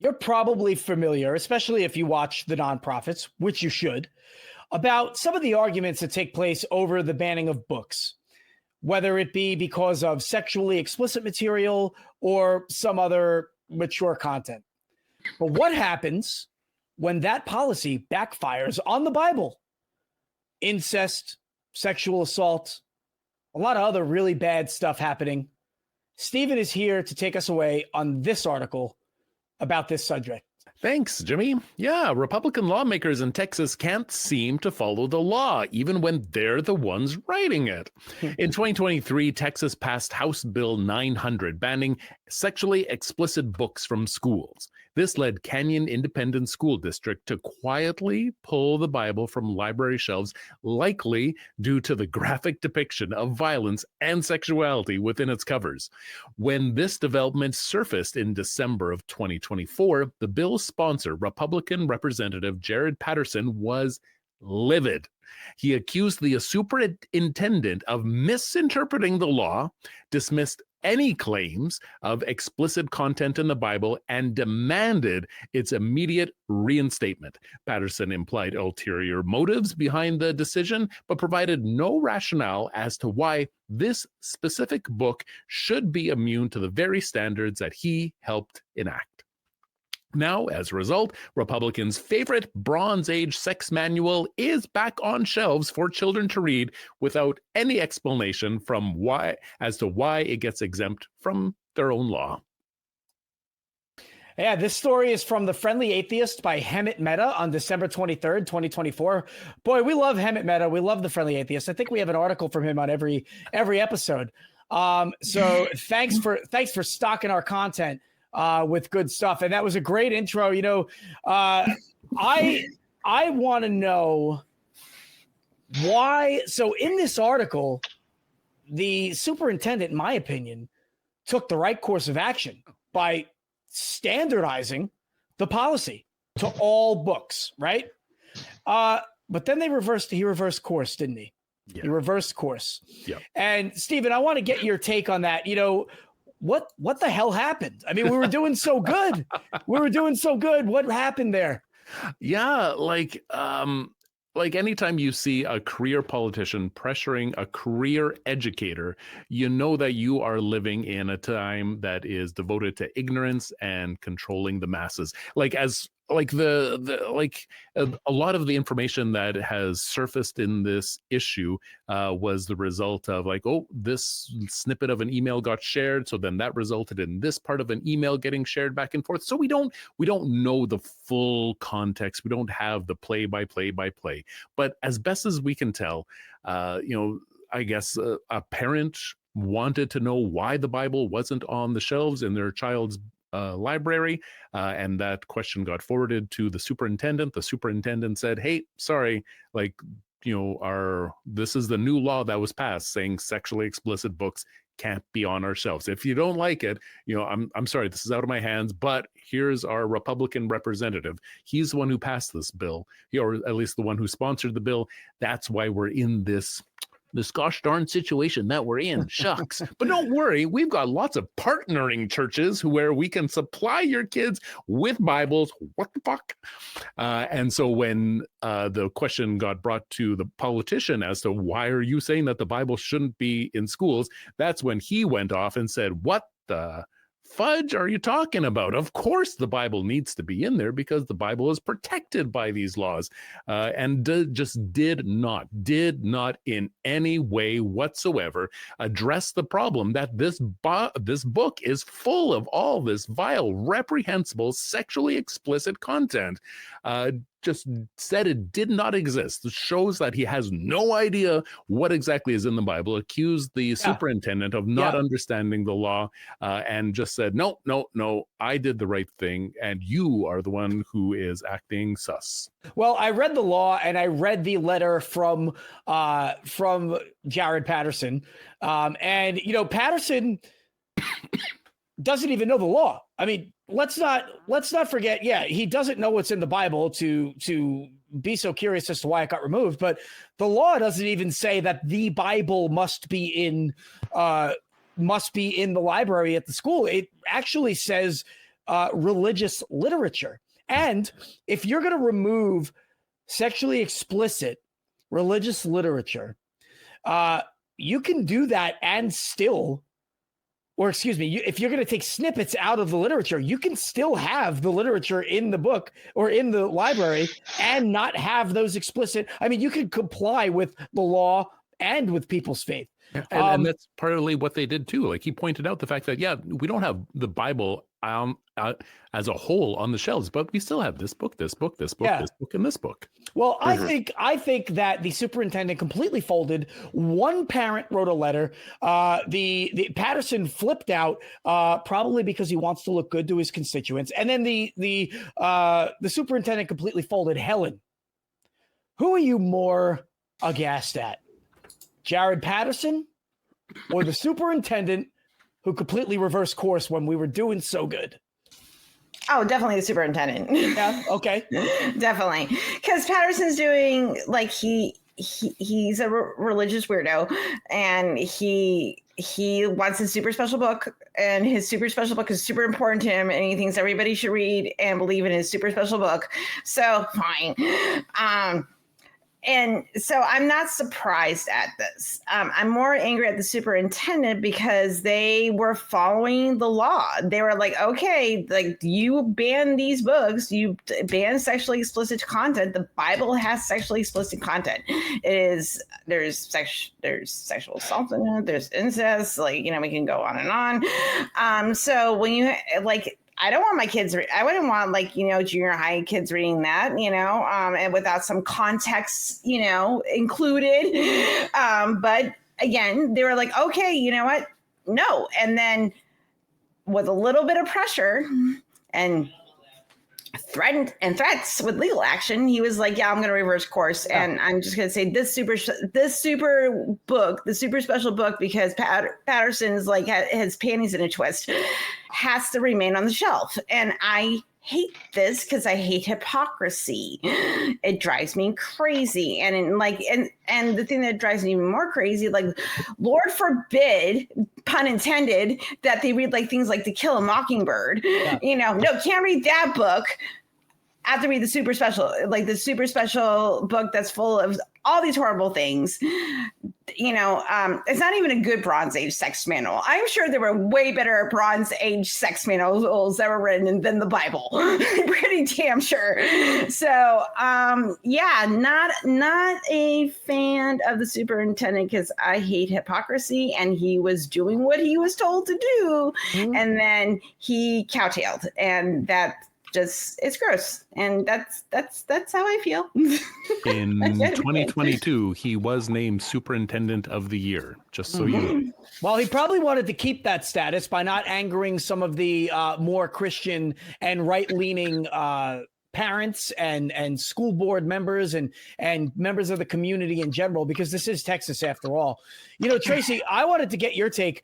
You're probably familiar, especially if you watch the nonprofits, which you should, about some of the arguments that take place over the banning of books, whether it be because of sexually explicit material or some other mature content. But what happens when that policy backfires on the Bible? Incest, sexual assault, a lot of other really bad stuff happening. Stephen is here to take us away on this article about this subject. Thanks, Jimmy. Yeah, Republican lawmakers in Texas can't seem to follow the law, even when they're the ones writing it. In 2023, Texas passed House Bill 900, banning sexually explicit books from schools. This led Canyon Independent School District to quietly pull the Bible from library shelves, likely due to the graphic depiction of violence and sexuality within its covers. When this development surfaced in December of 2024, the bill's sponsor, Republican Representative Jared Patterson, was livid. He accused the superintendent of misinterpreting the law, dismissed any claims of explicit content in the Bible, and demanded its immediate reinstatement. Patterson implied ulterior motives behind the decision, but provided no rationale as to why this specific book should be immune to the very standards that he helped enact. Now, as a result, Republicans' favorite Bronze Age sex manual is back on shelves for children to read without any explanation as to why it gets exempt from their own law. Yeah, this story is from The Friendly Atheist by Hemant Mehta on December 23rd, 2024. Boy, we love Hemant Mehta. We love The Friendly Atheist. I think we have an article from him on every episode. So thanks for stocking our content with good stuff. And that was a great intro. You know, I want to know why. So in this article, the superintendent, in my opinion, took the right course of action by standardizing the policy to all books, right? But then he reversed course, didn't he? Yeah. He reversed course. Yeah. And Stephen, I want to get your take on that. You know, what the hell happened? I mean, we were doing so good. What happened there? Yeah, like anytime you see a career politician pressuring a career educator, you know that you are living in a time that is devoted to ignorance and controlling the masses. A lot of the information that has surfaced in this issue was the result of this snippet of an email got shared, so then that resulted in this part of an email getting shared back and forth. So we don't know the full context. We don't have the play by play. But as best as we can tell, I guess a parent wanted to know why the Bible wasn't on the shelves in their child's library, and that question got forwarded to the superintendent. The superintendent said, "Hey, sorry, this is the new law that was passed saying sexually explicit books can't be on our shelves. If you don't like it, I'm sorry, this is out of my hands, but here's our Republican representative. He's the one who passed this bill, or at least the one who sponsored the bill. That's why we're in this gosh darn situation that we're in. Shucks. But don't worry, we've got lots of partnering churches where we can supply your kids with Bibles. What the fuck? And so when the question got brought to the politician as to why are you saying that the Bible shouldn't be in schools, that's when he went off and said, what the fudge are you talking about? Of course the Bible needs to be in there because the Bible is protected by these laws, and just did not in any way whatsoever address the problem that this book is full of all this vile, reprehensible, sexually explicit content. Just said it did not exist. It shows that he has no idea what exactly is in the Bible, accused the superintendent of not understanding the law, and just said, no, I did the right thing, and you are the one who is acting sus. Well, I read the law, and I read the letter from Jared Patterson, and Patterson doesn't even know the law. I mean, let's not forget. Yeah, he doesn't know what's in the Bible to be so curious as to why it got removed. But the law doesn't even say that the Bible must be in the library at the school. It actually says religious literature. And if you're going to remove sexually explicit religious literature, you can do that and still, or excuse me, if you're going to take snippets out of the literature, you can still have the literature in the book or in the library and not have those explicit. I mean, you can comply with the law and with people's faith. And that's partly what they did too. Like he pointed out the fact that, yeah, we don't have the Bible as a whole on the shelves, but we still have this book, this book, this book, this book, and this book. Well, I think that the superintendent completely folded. One parent wrote a letter. The Patterson flipped out, probably because he wants to look good to his constituents. And then the superintendent completely folded. Helen, who are you more aghast at? Jared Patterson or the superintendent who completely reversed course when we were doing so good? Oh, definitely the superintendent. Yeah. Okay. Definitely. Because Patterson's doing like he's a religious weirdo, and he wants a super special book, and his super special book is super important to him, and he thinks everybody should read and believe in his super special book. So fine. And so I'm not surprised at this. I'm more angry at the superintendent because they were following the law. They were like, okay, like you ban these books, you ban sexually explicit content. The Bible has sexually explicit content. There's sexual assault in it. There's incest. Like, we can go on and on. So when you like, I don't want my kids. I wouldn't want junior high kids reading that, and without some context, included. But again, they were like, okay, you know what? No. And then with a little bit of pressure and threats with legal action, he was like, yeah, I'm going to reverse course. Yeah. And I'm just going to say this super book, the super special book, because Patterson is like his panties in a twist, has to remain on the shelf. And I hate this because I hate hypocrisy. It drives me crazy. And the thing that drives me even more crazy, like, Lord forbid, pun intended, that they read like things like To Kill a Mockingbird. Yeah. No, can't read that book. I have to read the super special book that's full of all these horrible things. It's not even a good Bronze Age sex manual. I'm sure there were way better Bronze Age sex manuals that were written than the Bible. Pretty damn sure. So, not a fan of the superintendent because I hate hypocrisy, and he was doing what he was told to do, and then he cowtailed, and it's gross, and that's how I feel. In 2022, he was named Superintendent of the Year, just so you know. Well, he probably wanted to keep that status by not angering some of the more Christian and right-leaning parents and school board members and members of the community in general, because this is Texas after all. Tracy, I wanted to get your take.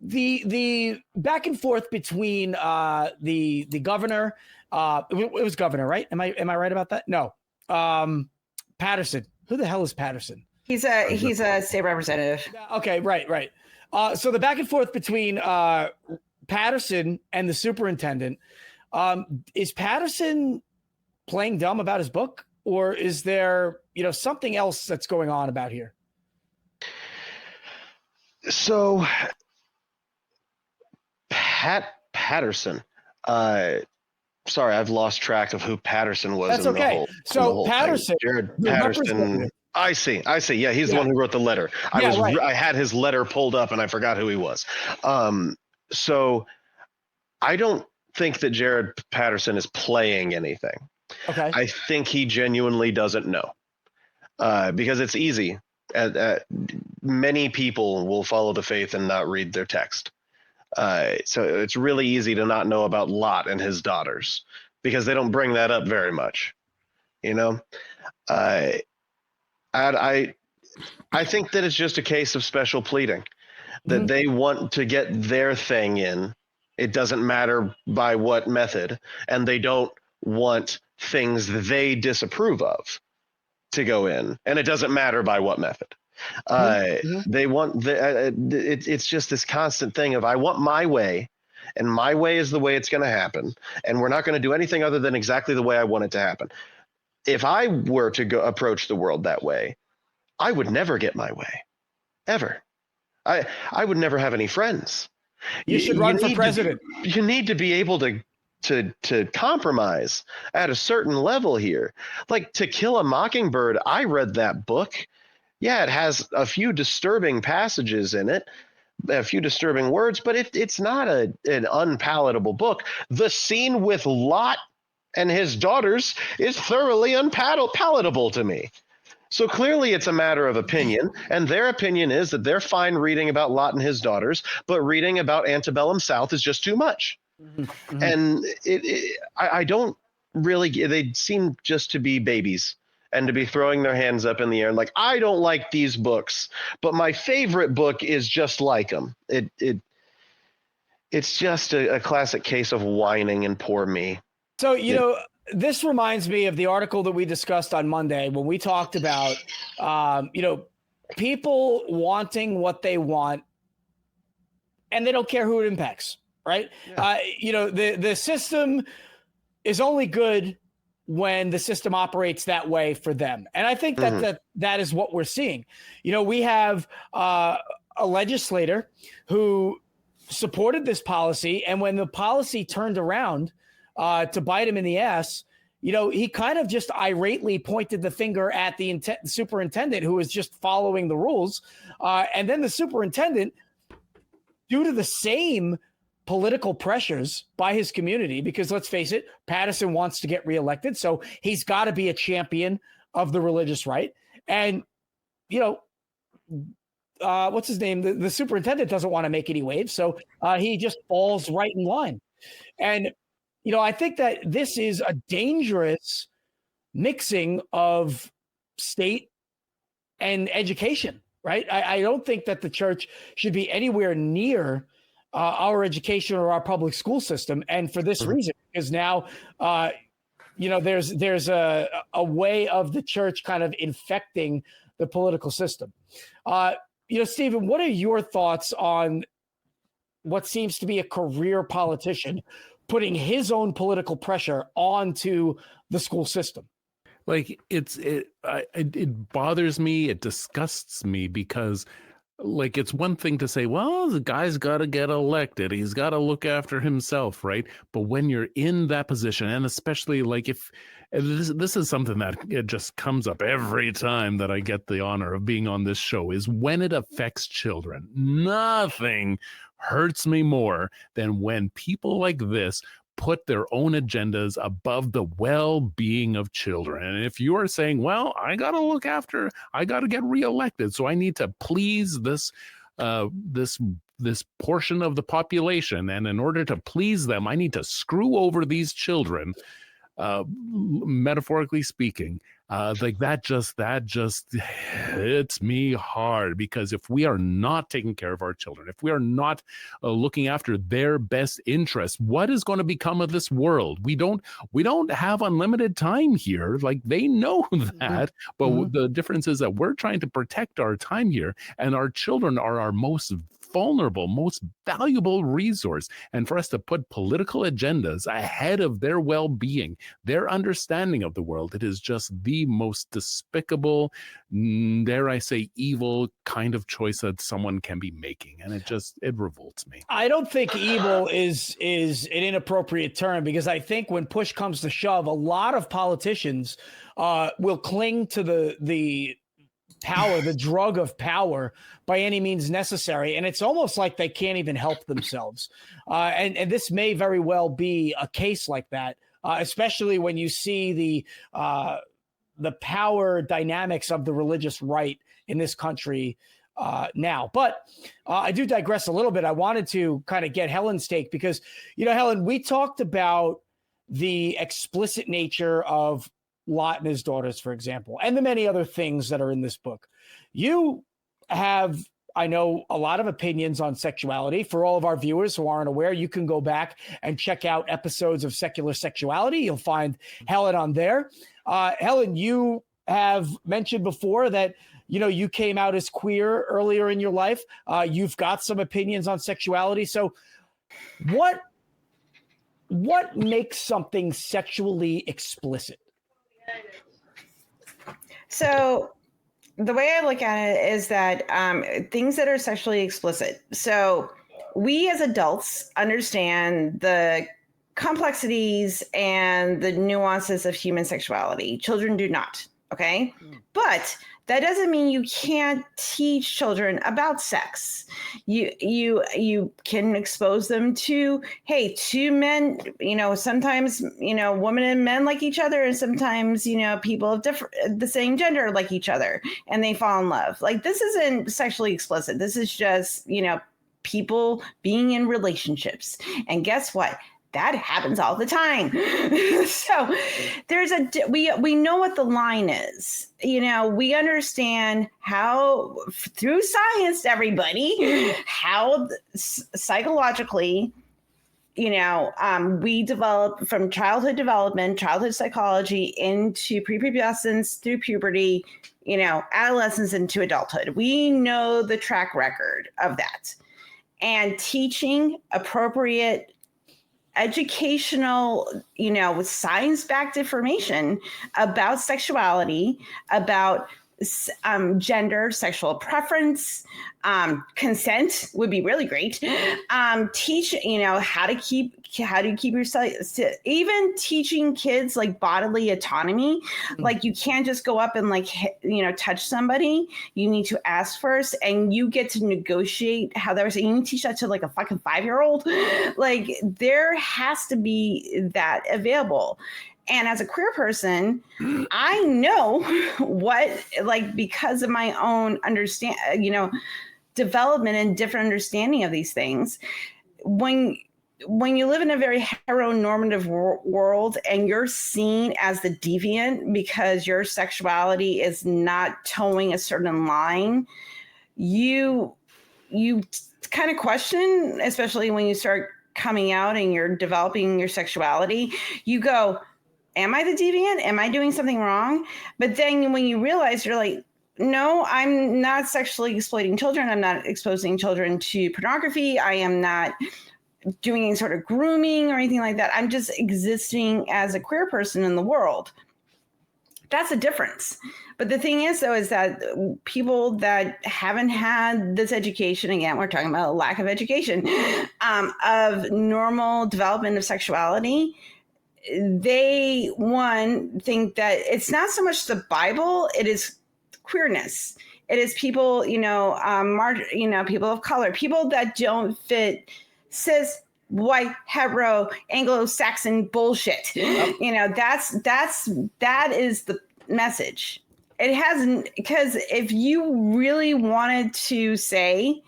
The back and forth between the governor, it was governor, right? Am I right about that? No. Patterson. Who the hell is Patterson? He's a state representative. Okay, right. So the back and forth between Patterson and the superintendent, is Patterson playing dumb about his book, or is there something else that's going on about here? So Patterson. Sorry, I've lost track of who Patterson was. That's okay. So Patterson, Jared Patterson. I see. Yeah, he's the one who wrote the letter. I had his letter pulled up and I forgot who he was. So I don't think that Jared Patterson is playing anything. Okay. I think he genuinely doesn't know, because it's easy. Many people will follow the faith and not read their text. So it's really easy to not know about Lot and his daughters because they don't bring that up very much. I think that it's just a case of special pleading, that they want to get their thing in. It doesn't matter by what method, and they don't want things they disapprove of to go in, and it doesn't matter by what method. They want it's just this constant thing of, I want my way, and my way is the way it's going to happen, and we're not going to do anything other than exactly the way I want it to happen. If I were to go approach the world that way, I would never get my way, ever. I would never have any friends. You should run for president. You need to be able to compromise at a certain level here. Like To Kill a Mockingbird, I read that book. Yeah, it has a few disturbing passages in it, a few disturbing words, but it's not an unpalatable book. The scene with Lot and his daughters is thoroughly unpalatable to me. So clearly it's a matter of opinion, and their opinion is that they're fine reading about Lot and his daughters, but reading about antebellum South is just too much. Mm-hmm. And I don't really, they seem just to be babies and to be throwing their hands up in the air and like, I don't like these books, but my favorite book is just like them. It's just a classic case of whining and poor me. So, you know, this reminds me of the article that we discussed on Monday when we talked about, you know, people wanting what they want and they don't care who it impacts, right? Yeah. You know, the system is only good when the system operates that way for them. And I think that that is what we're seeing. You know, we have a legislator who supported this policy, and when the policy turned around to bite him in the ass, you know, he kind of just irately pointed the finger at the superintendent who was just following the rules. And then the superintendent, due to the same political pressures by his community, because let's face it, Patterson wants to get reelected. So he's got to be a champion of the religious right. And, you know, what's his name? The superintendent doesn't want to make any waves. So he just falls right in line. And, you know, I think that this is a dangerous mixing of state and education, right? I don't think that the church should be anywhere near our education or our public school system. And for this reason, because now, you know, there's a way of the church kind of infecting the political system. You know, Stephen, what are your thoughts on what seems to be a career politician putting his own political pressure onto the school system? Like it bothers me. It disgusts me because, like, it's one thing to say, well, the guy's got to get elected. He's got to look after himself, right? But when you're in that position, and especially like if this is something that it just comes up every time that I get the honor of being on this show, is when it affects children. Nothing hurts me more than when people like this put their own agendas above the well-being of children. And if you are saying, well, I got to get reelected, so I need to please this portion of the population, and in order to please them, I need to screw over these children, metaphorically speaking, like that just hits me hard, because if we are not taking care of our children, if we are not looking after their best interests, what is going to become of this world? We don't have unlimited time here. Like, they know that, but the difference is that we're trying to protect our time here, and our children are our most vulnerable, most valuable resource. And for us to put political agendas ahead of their well-being, their understanding of the world, it is just the most despicable, dare I say, evil kind of choice that someone can be making. And it revolts me. I don't think evil is an inappropriate term, because I think when push comes to shove, a lot of politicians will cling to the power, the drug of power, by any means necessary. And it's almost like they can't even help themselves. And this may very well be a case like that, especially when you see the power dynamics of the religious right in this country now. But I do digress a little bit. I wanted to kind of get Helen's take, because, you know, Helen, we talked about the explicit nature of Lot and his daughters, for example, and the many other things that are in this book. You have, I know, a lot of opinions on sexuality. For all of our viewers who aren't aware, you can go back and check out episodes of Secular Sexuality. You'll find Helen on there. Helen, you have mentioned before that, you know, you came out as queer earlier in your life. You've got some opinions on sexuality. So what makes something sexually explicit? So the way I look at it is that things that are sexually explicit. So we as adults understand the complexities and the nuances of human sexuality. Children do not. Okay. But that doesn't mean you can't teach children about sex. You can expose them to, hey, two men, sometimes, women and men like each other, and sometimes, people of the same gender like each other, and they fall in love. Like, this isn't sexually explicit. This is just, people being in relationships. And guess what? That happens all the time. So we know what the line is. We understand how, through science, everybody, how psychologically, we develop from childhood development, childhood psychology into prepubescence through puberty, adolescence into adulthood. We know the track record of that. And teaching appropriate educational, science-backed information about sexuality, about gender, sexual preference, consent would be really great. Teach, how to keep yourself, even teaching kids like bodily autonomy. Like, you can't just go up and touch somebody. You need to ask first, and you get to negotiate how that was. You need to teach that to like a fucking 5-year-old. Like, there has to be that available. And as a queer person, I know because of my own development and different understanding of these things. When you live in a very heteronormative world and you're seen as the deviant because your sexuality is not towing a certain line, you kind of question, especially when you start coming out and you're developing your sexuality, you go, am I the deviant? Am I doing something wrong? But then when you realize, you're like, no, I'm not sexually exploiting children. I'm not exposing children to pornography. I am not doing any sort of grooming or anything like that. I'm just existing as a queer person in the world. That's a difference. But the thing is, though, is that people that haven't had this education, again, we're talking about a lack of education, of normal development of sexuality, they, think that it's not so much the Bible, it is queerness. It is people, people of color, people that don't fit cis, white, hetero, Anglo-Saxon bullshit. That is the message. It hasn't, because if you really wanted to say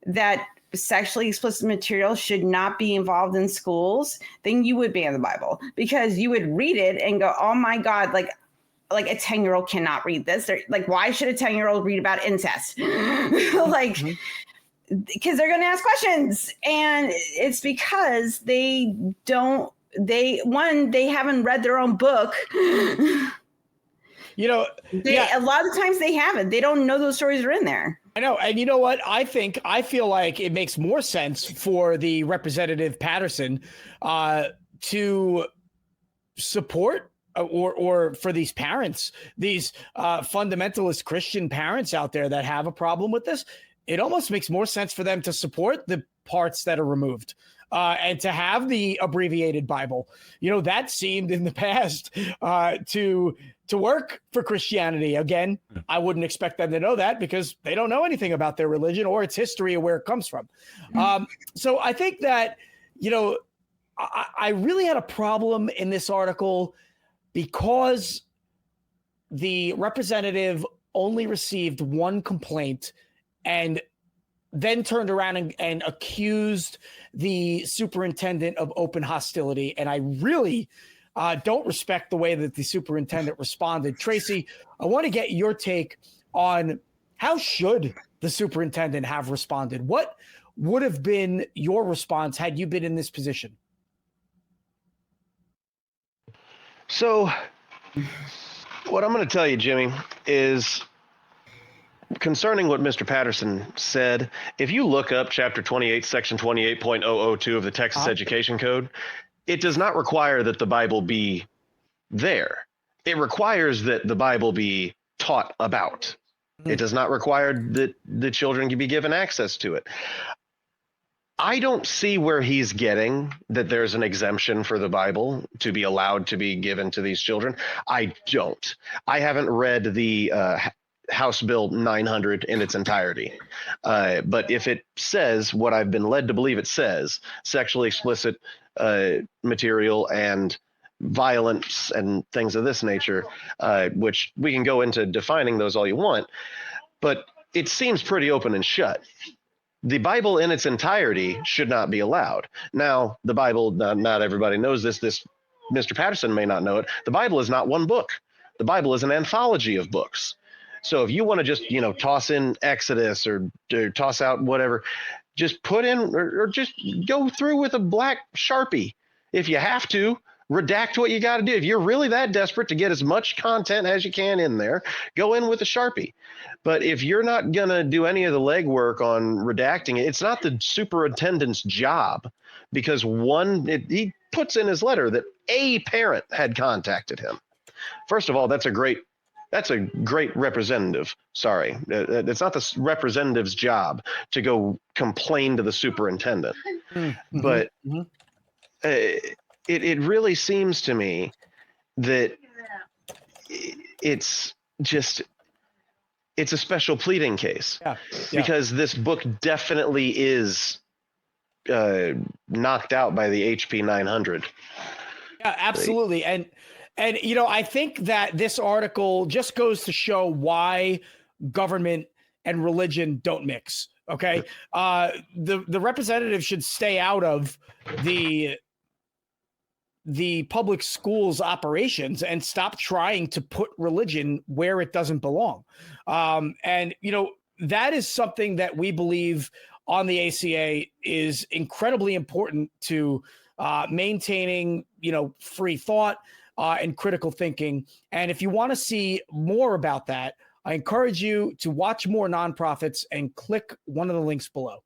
that sexually explicit material should not be involved in schools, then you would ban the Bible, because you would read it and go, oh my God, like a 10-year-old cannot read this. They're like, why should a 10-year-old read about incest? Because they're going to ask questions. And it's because they haven't read their own book. A lot of times they haven't. They don't know those stories are in there. I know. And you know what? I feel like it makes more sense for the Representative Patterson to support or for these parents, these fundamentalist Christian parents out there that have a problem with this. It almost makes more sense for them to support the parts that are removed and to have the abbreviated Bible. That seemed in the past to work for Christianity. Again, I wouldn't expect them to know that because they don't know anything about their religion or its history or where it comes from. So I think that, I really had a problem in this article because the representative only received one complaint and then turned around and accused the superintendent of open hostility. And I really don't respect the way that the superintendent responded. Tracy, I want to get your take on how should the superintendent have responded? What would have been your response had you been in this position? So what I'm going to tell you, Jimmy, is concerning what Mr. Patterson said, if you look up Chapter 28, Section 28.002 of the Texas Education Code, it does not require that the Bible be there. It requires that the Bible be taught about. It does not require that the children can be given access to it. I don't see where he's getting that there's an exemption for the Bible to be allowed to be given to these children. I don't. I haven't read the House Bill 900 in its entirety. But if it says what I've been led to believe it says, sexually explicit material and violence and things of this nature, which we can go into defining those all you want, but it seems pretty open and shut. The Bible in its entirety should not be allowed. Now, the Bible, not everybody knows this. Mr. Patterson may not know it. The Bible is not one book. The Bible is an anthology of books. So if you want to just, toss in Exodus or toss out whatever, just put in or just go through with a black Sharpie. If you have to, redact what you got to do. If you're really that desperate to get as much content as you can in there, go in with a Sharpie. But if you're not going to do any of the legwork on redacting it, it's not the superintendent's job, because he puts in his letter that a parent had contacted him. First of all, that's a great representative. Sorry, it's not the representative's job to go complain to the superintendent. But it really seems to me that it's a special pleading case. Because this book definitely is knocked out by the HP 900. Yeah, absolutely. And I think that this article just goes to show why government and religion don't mix. Okay. The representative should stay out of the public schools operations and stop trying to put religion where it doesn't belong. That is something that we believe on the ACA is incredibly important to maintaining, free thought and critical thinking. And if you want to see more about that, I encourage you to watch more Nonprofits and click one of the links below.